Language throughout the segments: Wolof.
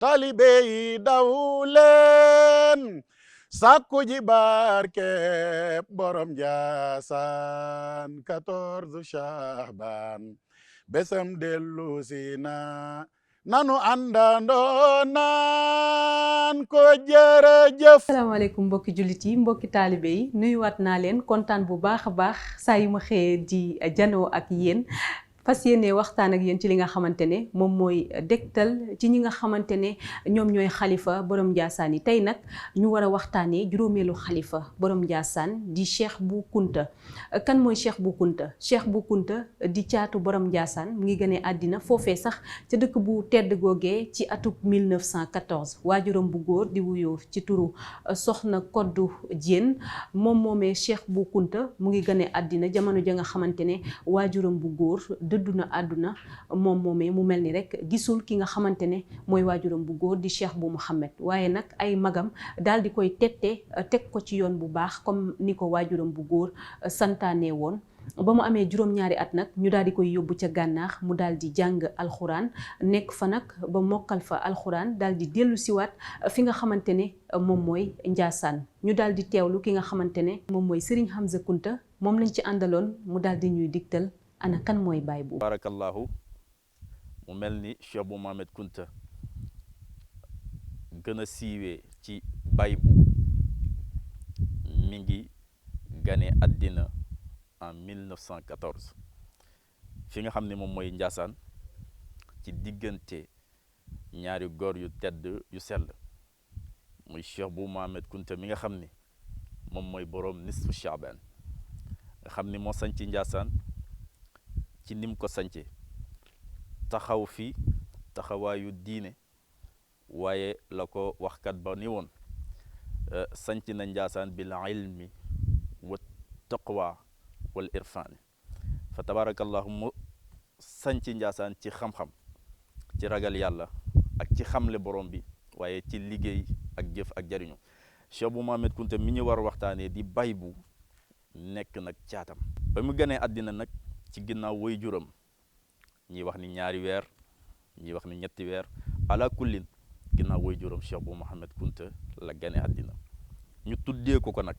taalibe yi daw leen sàkku ji barke borom Njaasaan 14 Shahban besam dellu si na nanu àndandoo naan ko jërëjëf. asalaamaaleykum mbokki jullit yi mbokki taalibe yi nuyuwaat naa leen kontaan bu baax a baax saa yu ma xëyee di janoo ak yéen fas yéene waxtaan ak yéen ci li nga xamante ne moom mooy dégtal ci ñi nga xamante ne ñoom ñooy xalifa borom Ndiassane yi tey nag ñu war a waxtaanee juróomeelu xalifa borom Ndiassane di Cheikh Bou Kounta. kan mooy Cheikh Bou Kounta? Cheikh Bou Kounta di caatu borom Ndiassane mu ngi gënee àddina foofee sax ca dëkk bu tedd googee ci atub 1914 waajuram bu góor di wuyoo ci turu soxna Koddu Diène moom moomee Cheikh Bou Kounta mu ngi gënee àddina jamono ja nga xamante ne waajuram bu góor dëddu na àdduna moom moomee mu mel ni rek gisul ki nga xamante ne mooy waajuram bu góor di Cheikh Bou Mouhamed waaye nag ay magam daal di koy tette teg ko ci yoon bu baax comme ni ko waajuram bu góor santaane woon ba mu amee juróom-ñaari at nag ñu daal di koy yóbbu ca gànnaar mu daal di jàng alxuraan nekk fa nag ba mokkal fa alxuraan daal di dellu siwaat fi nga xamante ne moom mooy Ndiassane ñu daal di teewlu ki nga xamante ne moom mooy Serigne Hamza Kounta moom lañ ci àndaloon mu daal di ñuy digtal ana kan mooy Baye Bou. barakallahu mu mel ni Cheikh Bou Mouhamed Kounta gën a siiwee ci Baye Bou mi ngi gane àddina en 1914 fi nga xam ne moom mooy Ndiassane ci diggante ñaari góor yu tedd yu sell muy Cheikh Bou Mouhamed Kounta mi nga xam ni moom mooy boroom nisfu Shaaban nga xam ni moo sañ ci Ndiassane ci nim ko sance taxaw fi taxawaayu diine waaye la ko waxkat ba ni woon sanc na Ndiassane bil ilmi wa taqwa wal irfani fa tabarakallahu mu sanc Ndiassane ci xam-xam ci ragal yàlla ak ci xamle borom bi waaye ci liggéey ak jëf ak jariñu Cheikh Bou Mouhamed Kounta mi ñu war waxtaanee di Baye Bou nekk nag caatam ba mu gënee àddina nag ci ginnaaw woy juram ñi wax ni ñaari weer ñi wax ni ñetti weer ala kullin ginnaaw woy juram Cheikh Bou Mouhamed Kounta la gane àddina ñu tuddee ko nag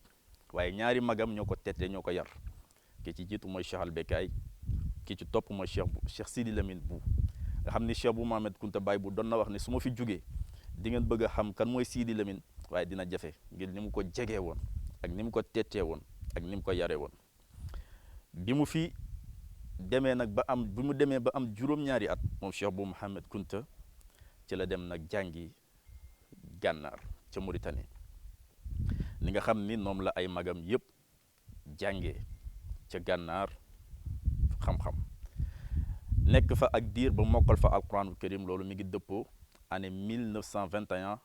waaye ñaari magam ñoo ko tette ñoo ko yar ki ci jiitu mooy Cheikh Albekaay ki ci topp mooy Cheikh Sidi Lamine Bou nga xam ni Cheikh Bou Mouhamed Kounta Baye Bou doon na wax ne su ma fi jugee di ngeen bëgg a xam kan mooy Sidi Lamine waaye dina jafe ngir ni mu ko jegee woon ak ni mu ko tettee woon ak ni mu ko yaree woon bi mu fi demee nag ba am bi mu demee ba am juróom-ñaari at moom Cheikh Bou Mouhamed Kounta ci la dem nag jàngi gànnaar ca Mauritanie ni nga xam ni noom la ay magam yëpp jàngee ca gànnaar xam-xam nekk fa ak diir ba mokkal fa alquranul karim loolu mi ngi dëppoo année 1921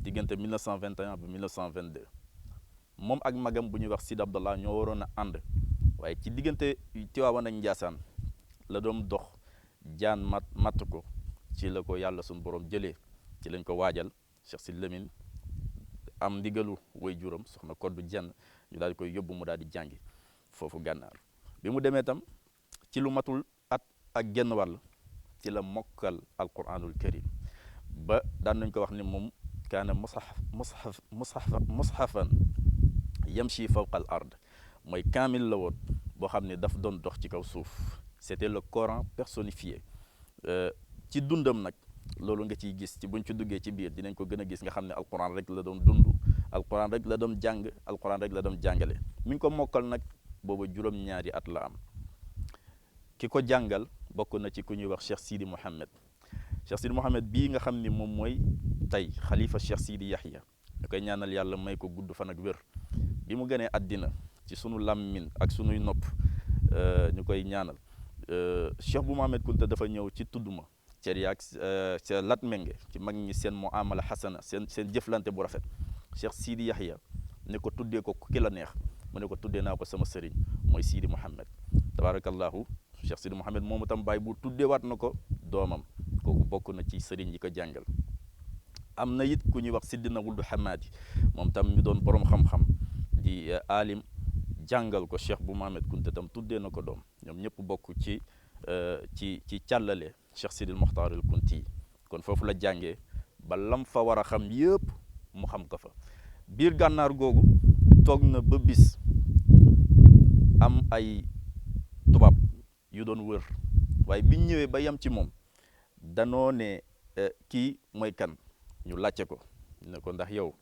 diggante 1921 ba 1922 moom ak magam bu ñuy wax Sid Abdallah ñoo waroon a ànd waaye ci diggante Tiwaawan ak Ndiassane la doon dox jaan matt ko ci la ko yàlla suñu borom jëlee ci lañ ko waajal Cheikh Sidi Lamine am ndigalu way juram soxna Koddu Diène ñu daal di koy yóbbu mu daal di jàngi foofu gànnaar bi mu demee tam ci lu matul at ak genn wàll ci la mokkal alquranul karim ba daan nañ ko wax ni moom kaana mushafan yamshi fawqa al ard mooy kaamil la woon boo xam ne daf doon dox ci kaw suuf c'était le Coran personnifié ci dundam nag loolu nga ciy gis ci buñ ci duggee ci biir dinañ ko gën a gis nga xam ne alquran rek la doon dund alquran rek la doon jàng alquran rek la doon jàngale mi ngi ko mokkal nag booba juróom-ñaari at la am ki ko jàngal bokk na ci ku ñuy wax Cheikh Sidi Mouhamed bii nga xam ni moom mooy tey xalifa Cheikh Sidi Yahya ñu koy ñaanal yàlla may ko gudd fan ak wér bi mu gënee àddina ci sunu làmmin ak sunuy nopp ñu koy ñaanal Cheikh Bou Mouhamed Kounta dafa ñëw ci tudduma cer yaag ca lat menge ci mag ñi seen muamala xasana seen jëflante bu rafet Cheikh Sidi Yahya ne ko tuddee ko ki la neex mu ne ko tuddee naa ko sama sëriñ mooy Sidi Mouhamed tabarakallahu Cheikh Sidi Mouhamed moomu tam Baye Bou tuddeewaat na ko doomam kooku bokk na ci sëriñ yi ko jàngal am na it ku ñuy wax Sidina Wuldu Hamadi moom tam mi doon borom xam-xam di alim jàngal ko Cheikh Bou Mouhamed Kounta tam tuddee na ko doom ñoom ñëpp bokk ci càllale Cheikh Sidil Mokhtar al Kounti kon foofu la jàngee ba lam fa war a xam yëpp mu xam ko fa. biir gànnaar googu toog na ba bis am ay tubaab yu doon wër waaye biñ ñëwee ba yam ci moom danoo ne kii mooy kan ñu laajte ko ne ko ndax yow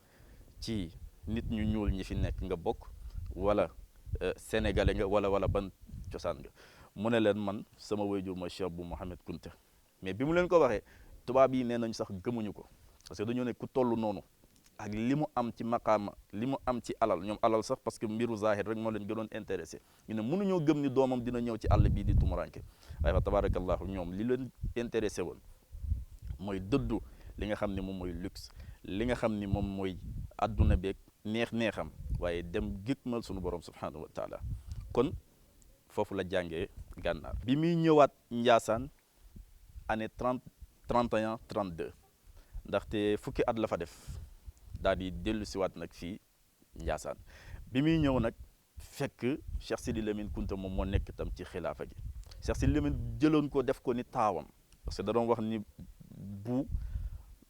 ci nit ñu ñuul ñi fi nekk nga bokk wala sénégalais nga wala ban cosaan nga mu ne leen man sama waajur mooy Cheikh bu Mouhamed Kunta. mais bi mu leen ko waxee tubaab yi nee nañ sax gëmuñu ko parce que dañoo ne ku toll noonu ak li mu am ci maqaama li mu am ci alal ñoom alal sax parce que mbiru zahir rek moo leen gënoon intéressé ñu ne mënuñoo gëm ni doomam dina ñëw ci àll bii di tumuranke waaye fa tabarakallahu ñoom li leen intéressé woon mooy dëddu li nga xam ne moom mooy luxe li nga xam ni moom mooy adduna beeg neex-neexam waaye dem gëgmal sunu borom subhanahu wa taala. kon foofu la jàngee gànnaar bi muy ñëwaat Njaasaan année 31 32 ndaxte fukki at la fa def daal di dellu siwaat nag fii Njaasaan bi muy ñëw nag fekk Cheikh Sidi Lamine Kunta moom moo nekk tam ci xilaafa gi. Cheikh Sidi Lamine jëloon ko def ko ni taawam parce que da doon wax ni bu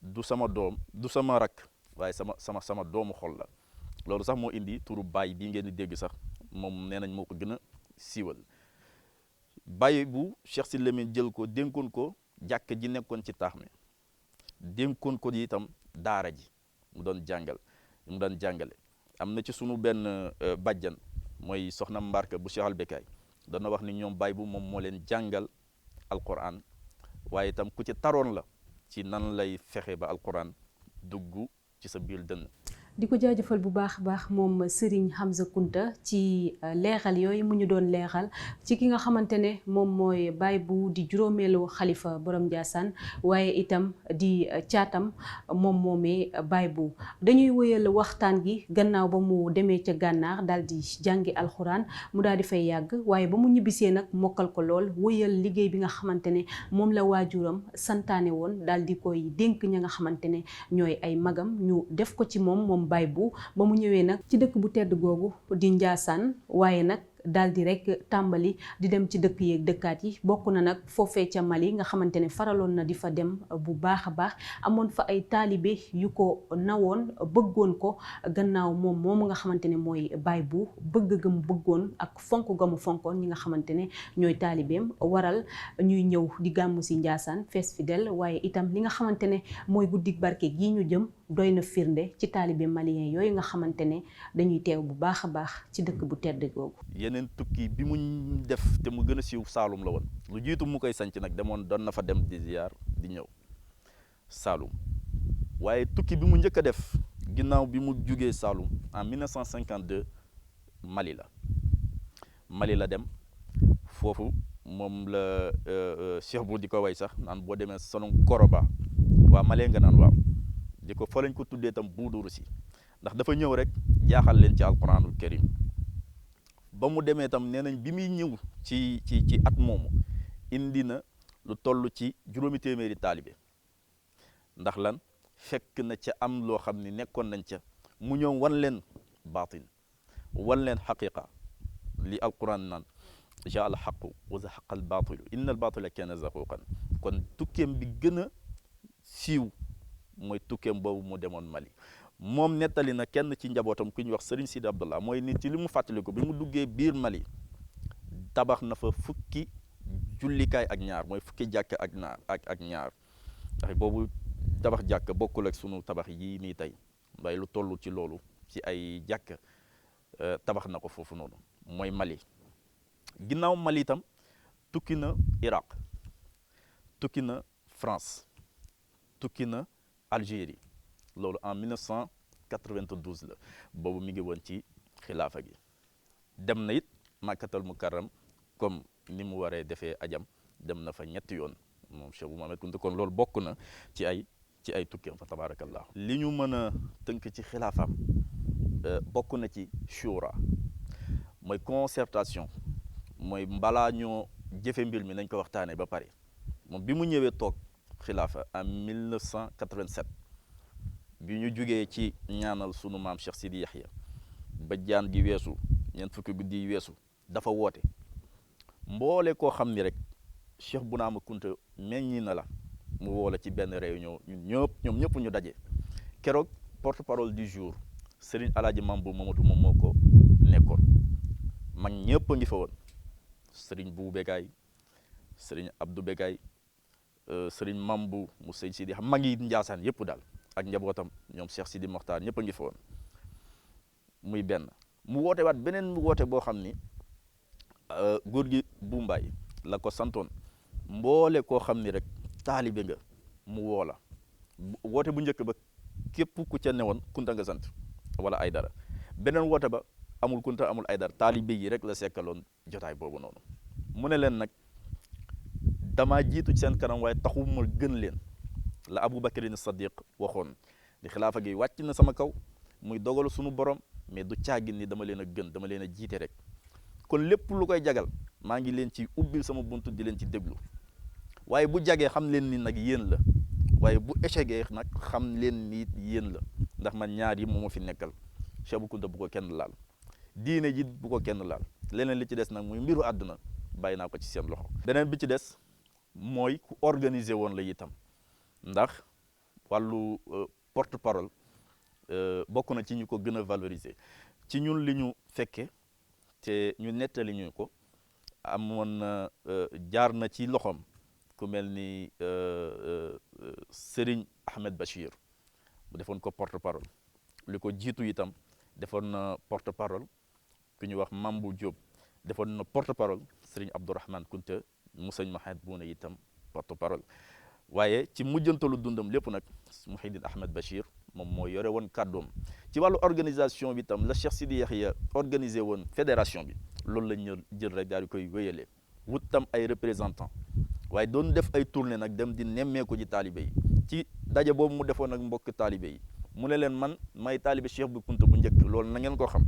du sama doom du sama rak waaye sama doomu xol la. loolu sax moo indi turu baay bii ngeen di dégg sax moom nee nañ moo ko gën a siiwal. baay bu Cheikh Sidi Lamine jël ko dénkoon ko jàkk ji nekkoon ci taax mi dénkoon ko itam daara ji mu doon jàngale. am na ci sunu benn bàjjan mooy soxna Mbarka bu Cheikh Albekaay dana wax ni ñoom baay bu moom moo leen jàngal alquran waaye itam ku ci taroon la ci nan lay fexe ba alquran dugg ci sa biir dënn. di ko jaajëfal bu baax a baax moom Serigne Hamza Kunta ci leexal yooyu mu ñu doon leexal ci ki nga xamante ne moom mooy baay bu di juróomeelu xalifa borom Ndiassane waaye itam di caatam moom moomee baay bu. dañuy wëyal waxtaan gi gannaaw ba mu demee ca gànnaar daal di jàngi alxuraan mu daal di fay yàgg waaye ba mu ñibbisee nag mokkal ko lool wëyal liggéey bi nga xamante ne moom la waajuram santaane woon daal di koy dénk ña nga xamante ne ñooy ay magam ñu def ko ci moom baay bu ba mu ñëwee nag ci dëkk bu tedd googu di Njaasaan waaye nag daal di rek tàmbali di dem ci dëkk yeeg dëkkaat yi bokk na nag foofee ca Mali nga xamante ne faraloon na di fa dem bu baax a baax amoon fa ay taalibe yu ko nawoon bëggoon ko gannaaw moom nga xamante ne mooy baay bu bëgg ga mu bëggoon ak fonk ga mu fonkoon ñi nga xamante ne ñooy taalibeem waral ñuy ñëw di gàmmu si Njaasaan fees fidèle waaye itam li nga xamante ne mooy guddik barke gii ñu jëm doy na firnde ci taalibe malien yooyu nga xamante ne dañuy teew bu baax a baax ci dëkk bu tedd googu. yeneen tukki bi mu def te mu gën a siiw Saalum la woon lu jiitu mu koy sanc nag doon na fa dem di ziar di ñëw Saalum waaye tukki bi mu njëkk a def ginnaaw bi mu jugee Saalum en 1952 Mali la dem foofu moom la Cheikh bu di ko way sax naan boo demee Sonong Koroba waa Mali nga naan waaw di ko fa lañ ko tuddee tam buuduru si ndax dafa ñëw rek jaaxal leen ci alquranul karim ba mu demee tam nee nañ bi muy ñëw ci at moomu indi na lu toll ci 800 taalibe ndax lan fekk na ca am loo xam ni nekkoon nañ ca mu ñëw wan leen baatin wan leen xaqiqa li alquran naan jaa al xaqu wa zahaqa al baatilu inna al baatila kaana zahuqan kon tukkeem bi gën a siiw mooy tukkeem boobu mu demoon Mali moom nettali na kenn ci njabootam ku ñuy wax Serigne Sidi Abdallah mooy nit ci li mu fàttaliku bi mu duggee biir Mali tabax na fa fukki jullikaay ak ñaar mooy fukki jàkk ak ñaar ndax boobu tabax jàkk bokkul ak sunu tabax yi nii tey waaye lu toll ci loolu ci ay jàkk tabax na ko foofu noonu mooy Mali. ginnaaw Mali itam tukki na Irak tukki na France tukki na Algérie loolu en 1992 la boobu mi ngi woon ci xilaafa gi dem na it Makkatal Mukarram comme ni mu waree defee ajam dem na fa ñetti yoon moom Cheikh bu Mouhamed Kunta kon loolu bokk na ci ay tukkeem fa tabarakallah li ñu mën a tënk ci xilaafaam bokk na ci shura mooy concertation mooy mbalaa ñoo jëfe mbir mi nañ ko waxtaanee ba pare moom bi mu ñëwee toog xilaafa en 1987 bi ñu jugee ci ñaanal sunu maam Cheikh Sidi Yahya ba jaan gi weesu ñeent fukki guddi yi weesu dafa woote mboole koo xam ni rek Cheikh Bounama Kunta meññi na la mu woo la ci benn réunion ñoom ñëpp ñu daje keroog porte parole du jour Serigne Alaaji Mambu Mamadou moom moo ko nekkoon mag ñëpp a ngi fa woon Serigne Bou Begaay Serigne Abdou Begaay Serigne Mambu mu sëñ Sidi xam mag yi Njaasaan yëpp daal ak njabootam ñoom Cheikh Sidi Mokhtar ñëpp a ngi fa woon muy benn mu woote waat beneen woote boo xam ni góor gi bu Mbaay la ko santoon mboole koo xam ni rek taalibe nga mu woo la woote bu njëkk ba képp ku ca newoon kunta nga sant wala ay dara beneen woote ba amul kunta amul ay dara taalibe yi rek la sekkaloon jotaay boobu noonu mu ne leen nag dama jiitu ci seen kanam waaye taxuma gën leen la Aboubacarin Sadiq waxoon di xilaafa gi wàcc na sama kaw muy dogalu sunu borom mais du caagin ni dama leen a gën dama leen a jiite rek kon lépp lu koy jagal maa ngi leen ci ubbil sama buntu di leen ci déglu waaye bu jagee xam leen ni nag yéen la waaye bu échecgee nag xam leen ni yéen la ndax man ñaar yi moo ma fi nekkal Cheikh Bou Kounta bu ko kenn laal diine ji bu ko kenn laal leneen li ci des nag muy mbiru àdduna bàyyi naa ko ci seen loxo. beneen bi ci des mooy ku organiser woon la itam ndax wàllu porte parole bokk na ci ñu ko gën a valoriser ci ñun li ñu fekke te ñu nettali ñu ko amoon na jaar na ci loxoom ku mel ni Serigne Ahmed Bachir bu defoon ko porte parole li ko jiitu itam defoon na porte parole ku ñu wax Mambu Diop defoon na porte parole Serigne Abdourahmane Kounta mu sëñ Mahamad Bouna itam porte parole waaye ci mujjantalu dundam lépp nag Mouhidine Ahmed Bachir moom moo yore woon kàddoom ci wàllu organisation bi itam la Cheikh Sidi Yaxya organisé woon fédération bi loolu la ñu jël rek daal di koy wéyalee wut tam ay représentants waaye doon def ay tournée nag dem di nemmeeku ci taalibe yi ci daje boobu mu defoon ak mbokk taalibe yi mu ne leen man may taalibe Cheikh Bou Kounta bu njëkk loolu na ngeen ko xam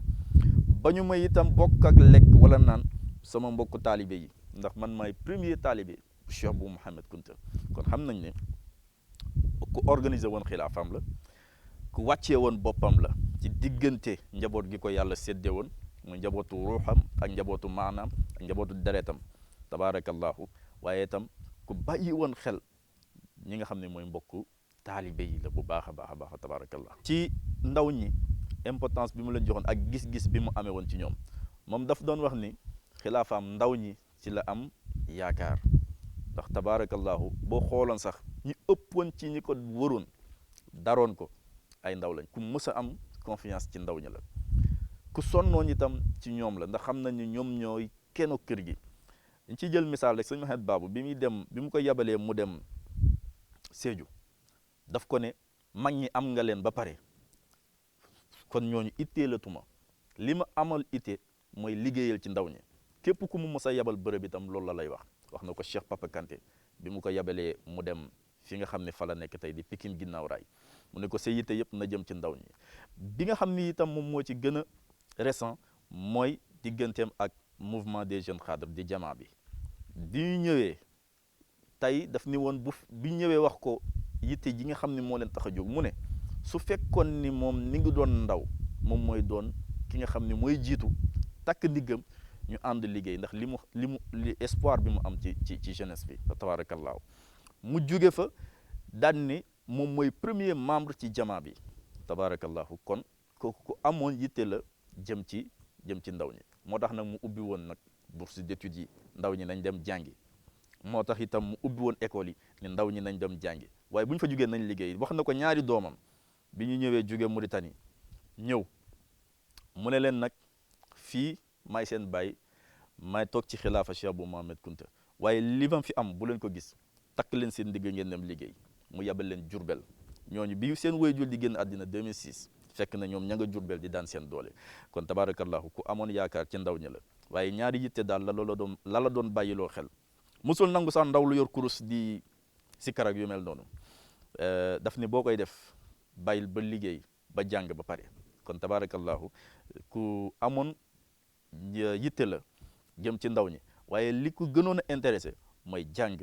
ba ñu may itam bokk ak lekk wala naan sama mbokk taalibe yi ndax man maay premier taalibe Cheikh Bou Mouhamed Kounta kon xam nañ ne ku organiser woon xilaafaam la ku wàccee woon boppam la ci diggante njaboot gi ko yàlla séddee woon muy njabootu ruuxam ak njabootu maanaam ak njabootu deretam tabaarakallahu waaye itam ku bàyyi woon xel ñi nga xam ne mooy mbokku taalibe yi la bu baax a baax a baax tabaarakallah ci ndaw ñi importance bi mu leen joxoon ak gis-gis bi mu amee woon ci ñoom moom daf doon wax ni xilaafaam ndaw ñi ci la am yaakaar ndax tabaarakallahu boo xooloon sax ñi ëppoon ci ñi ko wëroon daroon ko ay ndaw lañ ku mës a am confiance ci ndaw ñi la ku sonnoon itam ci ñoom la ndax xam nañ ni ñoom ñooy kenn kër gi dañ ciy jël misaal rek sëñ Mahamad Babou bi muy dem bi mu ko yabalee mu dem Sédhiou daf ko ne mag ñi am nga leen ba pare kon ñooñu ittee la tuma li ma amal ittee mooy liggéeyal ci ndaw ñi képp ku mu mës a yabal bërëb itam loolu la lay wax na ko Cheikh Papa Kanté bi mu ko yabalee mu dem fi nga xam ne fa la nekk tey di Pikine ginnaaw raay mu ne ko sa yitte yëpp na jëm ci ndaw ñi bi nga xam ni itam moom moo ci gën a récent mooy digganteem ak mouvement des jeunes cadres di jamaa bi ñu ñëwee tey daf ni woon bi ñëwee wax ko yitte ji nga xam ne moo leen tax a jóg mu ne su fekkoon ni moom ni ngi doon ndaw moom mooy doon ki nga xam ne mooy jiitu takk ndiggam ñu ànd liggéey ndax li espoir bi mu am ci jeunesse bi tabaarakallaahu mu jóge fa daan ni moom mooy premier membre ci jamaa bi tabaarakallaahu kon kooku ku amoon yitte la jëm ci ndaw ñi moo tax nag mu ubbi woon nag bourse d'études yi ndaw ñi nañ dem jàngi moo tax itam mu ubbi woon école yi ni ndaw ñi nañ dem jàngi waaye bu ñu fa jógee nañ liggéey wax na ko ñaari doomam bi ñu ñëwee jóge Mauritanie ñëw mu ne leen nag fii may seen baay may toog ci xilaafa Cheikh Bou Mouhamed Kounta waaye li ma fi am bu leen ko gis takk leen seen digg ngeen dem liggéey mu yabal leen Jurbel ñooñu bi seen waajur di génn àddina 2006 fekk na ñoom ña nga Jurbel di daan seen doole kon tabaarakallahu ku amoon yaakaar ci ndaw ñi la waaye ñaari yitte daal la doon bàyyiloo xel musul nangu sax ndaw lu yor kurus di si karak yu mel noonu daf ni boo koy def bàyyil ba liggéey ba jàng ba pare kon tabaarakallahu ku amoon yitte la jëm ci ndaw ñi waaye li ko gënoon a intéressé mooy jàng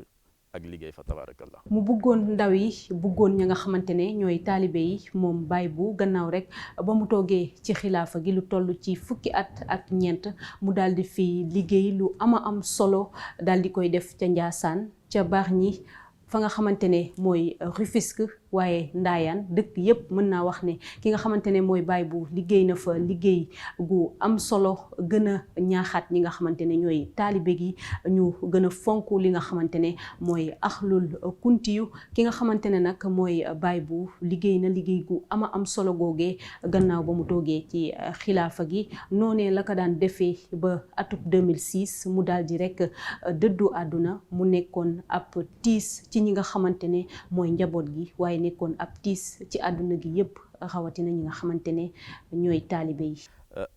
ak liggéey fa tabaarakallah mu bëggoon ndaw yi bëggoon ña nga xamante ne ñooy taalibe yi moom Baye Bou gannaaw rek ba mu toogee ci xilaafa gi lu toll ci fukki at ak ñeent mu daal di fi liggéey lu am solo daal di koy def ca Njaasaan ca Bargny fa nga xamante ne mooy Rufisque waaye Ndaayaan dëkk yépp mën naa wax ne ki nga xamante ne mooy baay bu liggéey na fa liggéey gu am solo gën a ñaaxaat ñi nga xamante ne ñooy taalibe gi ñu gën a fonk li nga xamante ne mooy axlul kuntiyu ki nga xamante ne nag mooy baay bu liggéey na liggéey gu ama am solo googee gannaaw ba mu toogee ci xilaafa gi noonee la ko daan defee ba atub 2006 mu daal di rek dëddu àdduna mu nekkoon ab tiis ci ñi nga xamante ne mooy njaboot gi waaye nekkoon ab tiis ci àdduna gi yépp rawatina ñi nga xamante ne ñooy taalibe yi.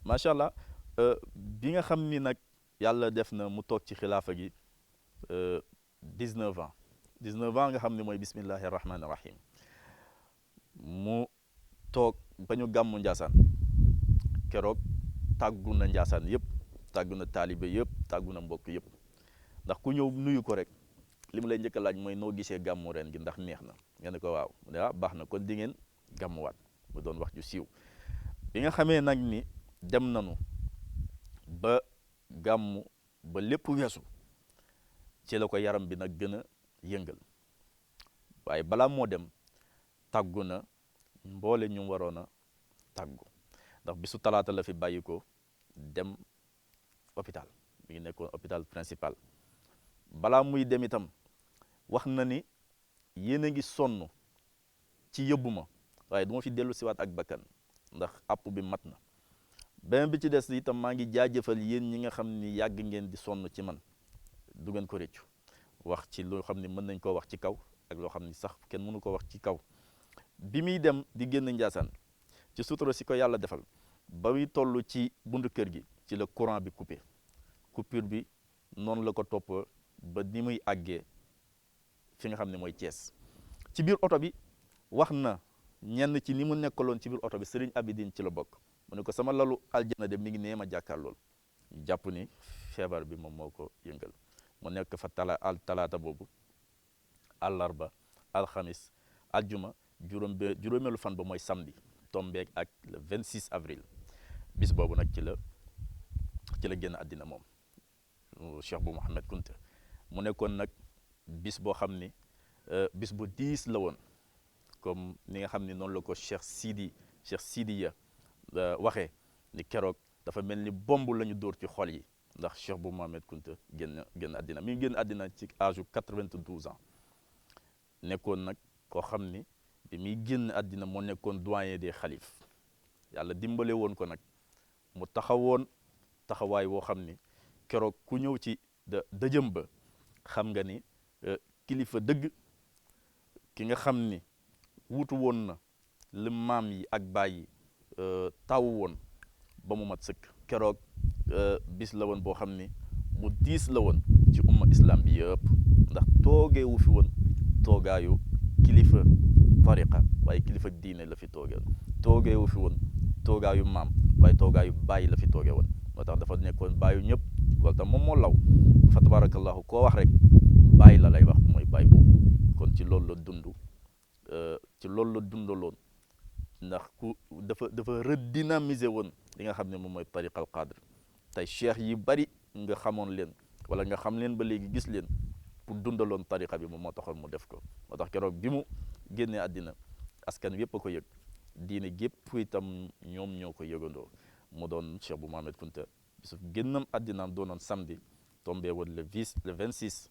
macha allah bi nga xam ni nag yàlla def na mu toog ci xilaafa gi 19 ans 19 ans nga xam ne mooy bismillahi rahmaani rahim mu toog ba ñu gàmmu Njaasaan keroog tàggu na Njaasaan yëpp tàggu na taalibe yëpp tàggu na mbokk yëpp ndax ku ñëw nuyu ko rek li mu lay njëkk a laaj mooy noo gisee gàmmu ren gi ndax neex na nga ne ko waaw mu ne baax na kon di ngeen gàmmuwaat mu doon wax ju siiw bi nga xamee nag ni dem nanu ba gàmmu ba lépp weesu ci la ko yaram bi nag gën a yëngal waaye balaa moo dem tàggu na mboole ñu waroon a tàggu ndax bisu talaata la fi bàyyi ko dem hôpital mi ngi nekkoon hôpital principal balaa muy dem itam wax na ni yéen a ngi sonn ci yóbbu ma waaye du ma fi dellu siwaat ak bakkan ndax àpp bi mat na beneen bi ci des itam maa ngi jaajëfal yéen ñi nga xam ni yàgg ngeen di sonn ci man du ngeen ko réccu wax ci loo xam ni mën nañ koo wax ci kaw ak loo xam ni sax kenn mënu ko wax ci kaw bi muy dem di génn Njaasaan ci sutura si ko yàlla defal ba muy toll ci buntu kër gi ci la courant bi coupé coupure bi noonu la ko topp ba ni muy àggee fi nga xam ne mooy Thiès ci biir oto bi wax na ñenn ci ni mu nekkaloon ci biir oto bi Serigne Abidine ci la bokk mu ne ko sama lalu aljana de mi ngi nee ma jàkkaar lool ñu jàpp ni feebar bi moom moo ko yëngal mu nekk fa talaata boobu àllarba alxamis aljuma juróomeelu fan ba mooy samedi tombeek ak le 26 avril bis boobu nag ci la génn àddina moom Cheikh bu Mouhamed Kunta mu nekkoon nag bis boo xam ni bis bu diis la woon comme ni nga xam ni noonu la ko Cheikh Sidiya waxee ni keroog dafa mel ni bomb la ñu dóor ci xol yi ndax Cheikh bu Mouhamed Kunta génn àddina mi ngi génn àddina ci âge 92 ans nekkoon nag koo xam ni bi muy génn àddina moo nekkoon doyen des xalif yàlla dimbale woon ko nag mu taxawoon taxawaay woo xam ni keroog ku ñëw ci dëjëm ba xam nga ni kilifa dëgg ki nga xam ni wutu woon na li maam yi ak baay yi taw woon ba mu mat sëkk keroog bis la woon boo xam ni mu diis la woon ci umma islam bi yëpp ndax toogeewu fi woon toogaayu kilifa tariqa waaye kilifa diine la fi toogeewu fi woon toogaayu maam waaye toogaayu baay la fi toogee woon moo tax dafa nekkoon baayu ñëpp loolu tam moom moo law fa tabarakallahu koo wax rek baay la lay wax mooy baay boobu kon ci loolu la dundaloon ndax dafa redynamiser woon li nga xam ne moom mooy tariqa al qadr tey cheikh yi bari nga xamoon leen wala nga xam leen ba léegi gis leen pour dundaloon tariqa bi moom moo taxoon mu def ko moo tax keroog bi mu génnee àddina askan wi yëpp a ko yëg diine gépp itam ñoom ñoo ko yëgandoo mu doon Cheikh bu Mouhamed Kunta bisu génnam àddinaam doonoon samedi tombé woon le 26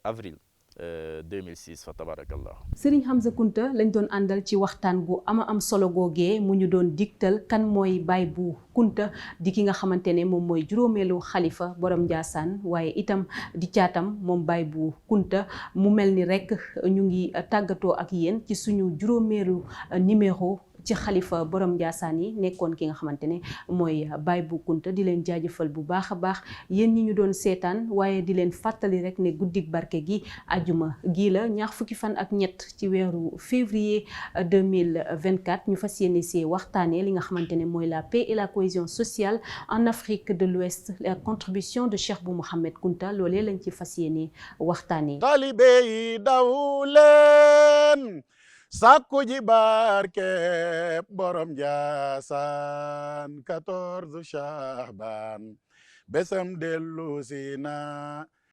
avril 2006 fa tabarakallah. Serigne Hamza Kunta lañ doon àndal ci waxtaan gu ama am solo googee mu ñu doon digtal kan mooy Baye Bou Kunta di ki nga xamante ne moom mooy juróomeelu xalifa borom Ndiassane waaye itam di caatam moom Baye Bou Kunta mu mel ni rek ñu ngi tàggatoo ak yéen ci suñu juróomeelu numéro ci xalifa borom Ndiassane yi nekkoon ki nga xamante ne mooy Baye Bou Kunta di leen jaajëfal bu baax a baax yéen ñi ñu doon seetaan waaye di leen fàttali rek ne guddik barke gi ajuma gii la ñaar fukki fan ak ñett ci weeru février 2024 ñu fas yéene see waxtaanee li nga xamante ne mooy la paix et la cohésion sociale en Afrique de l'Ouest la contribution de Cheikh Bou Mouhamed Kunta loolee lañ ci fas yéene waxtaanee. Taalibe yi daw leen sàkku ji barke borom Ndiassane 14 Shahban besam dellu si na